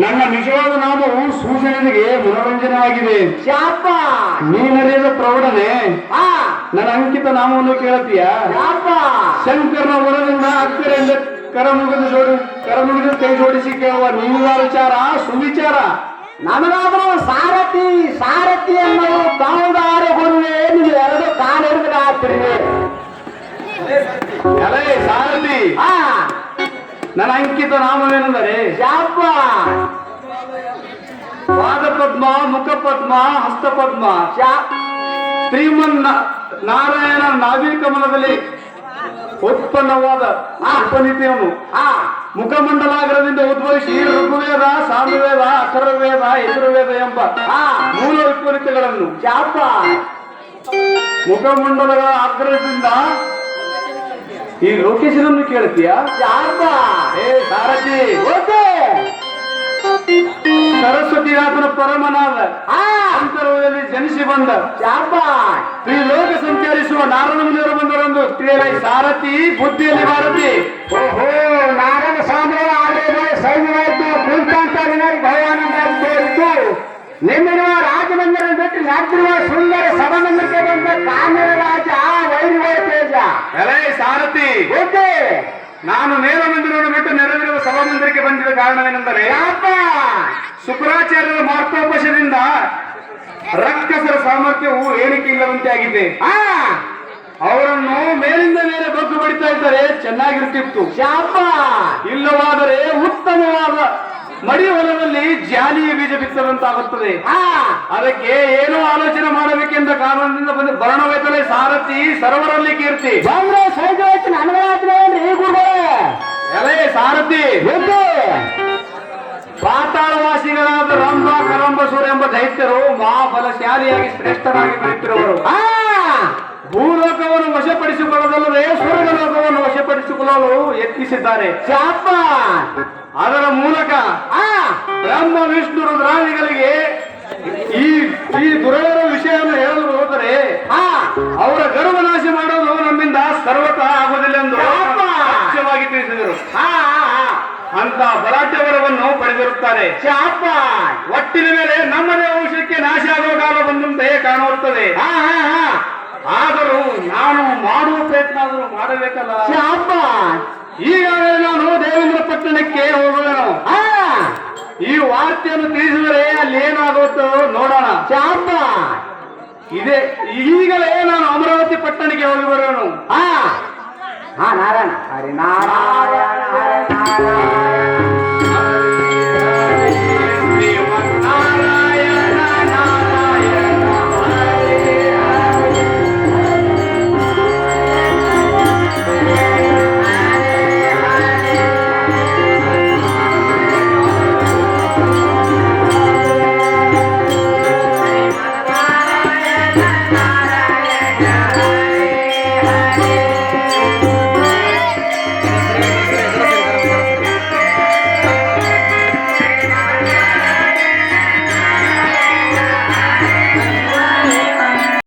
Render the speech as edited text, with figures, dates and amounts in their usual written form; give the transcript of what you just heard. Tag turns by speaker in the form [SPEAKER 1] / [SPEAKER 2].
[SPEAKER 1] ನನ್ನ ನಿಜವಾದ ನಾಮವು ಸೂಚನೆಗೆ ಮನೋರಂಜನೆ ಆಗಿದೆ.
[SPEAKER 2] ಶಾಪ
[SPEAKER 1] ನೀನರಿಯದ ಪ್ರೌಢನೆ ನನ್ನ ಅಂಕಿತ ನಾಮವನ್ನು ಕೇಳ್ತೀಯ? ಶಂಕರನ ವರದಿಂದ ಅಕ್ಕರೆಯಿಂದ ಕರಮುಗಿದು ಕೈ ಜೋಡಿಸಿ ಕೇಳುವ ನೀವ ವಿಚಾರ ಸುವಿಚಾರ.
[SPEAKER 2] ನಮಗಾದ್ರೂ ಸಾರಥಿ ಸಾರಥಿ ಅನ್ನೋದು ಕಾವುದಾರ ಗುರುವೆ ನೀವು ಎರಡು ಕಾಲಿಡಿದ್ರೆ ಆಗ್ತಿರಿ.
[SPEAKER 1] ಎಲೇ ಸಾರಥಿ, ನನ್ನ ಅಂಕಿತ ನಾಮವೇನೆಂದರೆ
[SPEAKER 2] ಶಾಪ
[SPEAKER 1] ಪಾದಪದ್ಮ, ಮುಖಪದ್ಮ, ಹಸ್ತಪದ್ಮ. ಶ್ರೀಮನ್ ನಾರಾಯಣ ನಾಭಿ ಕಮಲದಲ್ಲಿ ಉತ್ಪನ್ನವಾದ ಉಪನೀತಿಯನ್ನು ಮುಖಮಂಡಲಾಗ್ರದಿಂದ ಉದ್ಭವಿಸಿ ಋಗ್ವೇದ, ಸಾಮವೇದ, ಅಥರ್ವವೇದ, ಯಜುರ್ವೇದ ಎಂಬ ಮೂಲ ವಿಪರೀತಗಳನ್ನು
[SPEAKER 2] ಶಾಪ
[SPEAKER 1] ಮುಖಮಂಡಲಗಳ ಆಗ್ರಹದಿಂದ ಈ ಲೋಕೇಶನನ್ನು ಕೇಳ್ತೀಯ?
[SPEAKER 2] ಶಾಪ
[SPEAKER 1] ಏ ಸಾರಥಿ, ಸರಸ್ವತಿನಾಥನ ಪರಮನಾದ ಅಂತರದಲ್ಲಿ ಜನಿಸಿ ಬಂದ
[SPEAKER 2] ಶಾಪ
[SPEAKER 1] ಈ ಲೋಕ ಸಂಚರಿಸುವ ನಾರಾಯಣ ಮುನಿಯವರು ಬಂದರೆಂದು ತಿಳಿಯಲೈ ಸಾರಥಿ, ಬುದ್ಧಿಯಲ್ಲಿ ಭಾರತಿ.
[SPEAKER 2] ಓಹೋ, ನಾರಾಯಣ ಸ್ವಾಮಿಗಳ ಆಲಯದಲ್ಲಿ ಸೈನ್ಯವಾಯಿತು, ಕುಂತಾಂತ ಭಯಾನಂದ ತೋರಿತು. ನಿಮ್ಮಿರುವ ರಾಜಮಂದಿರ ಬಿಟ್ಟು ನಡೆದಿರುವ ಸುಂದರ ಸಭಾಮಂದಿರಕ್ಕೆ ಬಂದ ಕಾಮ್ಯರ ರಾಜ ವೈರಿಗಳ ತೇಜ.
[SPEAKER 1] ಎಲೈ ಸಾರಥಿ, ನಾನು ನೇರ ಮಂದಿರವನ್ನು ಬಿಟ್ಟು ನೆರೆದಿರುವ ಸಭಾಮಂದಿರಕ್ಕೆ ಬಂದಿದ್ದ ಕಾರಣವೇನೆಂದರೆ ಶುಕ್ರಾಚಾರ್ಯರ ಮಾರ್ಗೋಪಶದಿಂದ ರಕ್ಕಸರ ಸಾಮರ್ಥ್ಯವು ಏಣಿಕೆ ಇಲ್ಲದಂತೆ ಆಗಿದೆ. ಅವರನ್ನು ಮೇಲಿಂದ ಮೇಲೆ ಬಗ್ಗು ಬಡಿತಾ ಇದ್ದರೆ ಚೆನ್ನಾಗಿರ್ತಿತ್ತು.
[SPEAKER 2] ಶಾಪ
[SPEAKER 1] ಇಲ್ಲವಾದರೆ ಉತ್ತಮವಾದ ಮಡಿ ಹೊಲದಲ್ಲಿ ಜಾಲಿಯ ಬೀಜ ಬಿತ್ತದಂತಾಗುತ್ತದೆ. ಅದಕ್ಕೆ ಏನೋ ಆಲೋಚನೆ ಮಾಡಬೇಕೆಂದ ಕಾರಣದಿಂದ ಬಂದು ವರ್ಣವೈತಲೆ ಸಾರಥಿ, ಸರ್ವರಲ್ಲಿ ಕೀರ್ತಿ. ಎಲೆ ಸಾರಥಿ, ಪಾತಾಳವಾಸಿಗಳಾದ ರಂಭ, ಕರಂಬಸೂರ ಎಂಬ ದೈತ್ಯರು ಮಹಾಬಲಶಾಲಿಯಾಗಿ ಶ್ರೇಷ್ಠರಾಗಿ ಬೆಳೆಯುತ್ತಿರುವರು. ಭೂಲೋಕವನ್ನು ವಶಪಡಿಸಿಕೊಳ್ಳದಲ್ಲದೆ ಸ್ವರ್ಗ ಲೋಕವನ್ನು ವಶಪಡಿಸಿಕೊಳ್ಳಲು ಯತ್ನಿಸಿದ್ದಾರೆ.
[SPEAKER 2] ಶಾಪ
[SPEAKER 1] ಅದರ ಮೂಲಕ ಬ್ರಹ್ಮ ವಿಷ್ಣು ರುದ್ರಾದಿಗಳಿಗೆ ಈ ದುರವರ ವಿಷಯವನ್ನು ಹೇಳಲು ಹೋದರೆ ಅವರ ಗರ್ವನಾಶ ಮಾಡೋದು ನಮ್ಮಿಂದ ಸರ್ವತಃ ಆಗುವುದಿಲ್ಲ ಎಂದು ಮುಖ್ಯವಾಗಿ ತಿಳಿಸಿದರು. ಅಂತ ಬಲಾಢ್ಯವರವನ್ನು ಪಡೆದಿರುತ್ತಾರೆ.
[SPEAKER 2] ಶಾಪ
[SPEAKER 1] ಒಟ್ಟಿನ ಮೇಲೆ ನಮ್ಮದೇ ವಂಶಕ್ಕೆ ನಾಶ ಆಗುವ ಕಾಲ ಬಂದಂತೆ ಕಾಣುತ್ತದೆ. ಆದರೂ ನಾನು ಮಾಡುವ ಪ್ರಯತ್ನ ಆದರೂ ಮಾಡಬೇಕಲ್ಲ.
[SPEAKER 2] ಶಾಪ
[SPEAKER 1] ಈಗಾಗಲೇ ನಾನು ದೇವೇಂದ್ರ ಪಟ್ಟಣಕ್ಕೆ ಹೋಗುವೆನು. ಈ ವಾರ್ತೆಯನ್ನು ತಿಳಿಸಿದರೆ ಅಲ್ಲಿ ಏನಾಗುತ್ತೋ ನೋಡೋಣ.
[SPEAKER 2] ಶಾಪ
[SPEAKER 1] ಇದೆ, ಈಗಲೇ ನಾನು ಅಮರಾವತಿ ಪಟ್ಟಣಕ್ಕೆ ಹೋಗಿ ಬರುವೆನು.
[SPEAKER 2] ನಾರಾಯಣ ಹರಿ ನಾರಾಯಣ ಹರಿ ನಾರಾಯಣ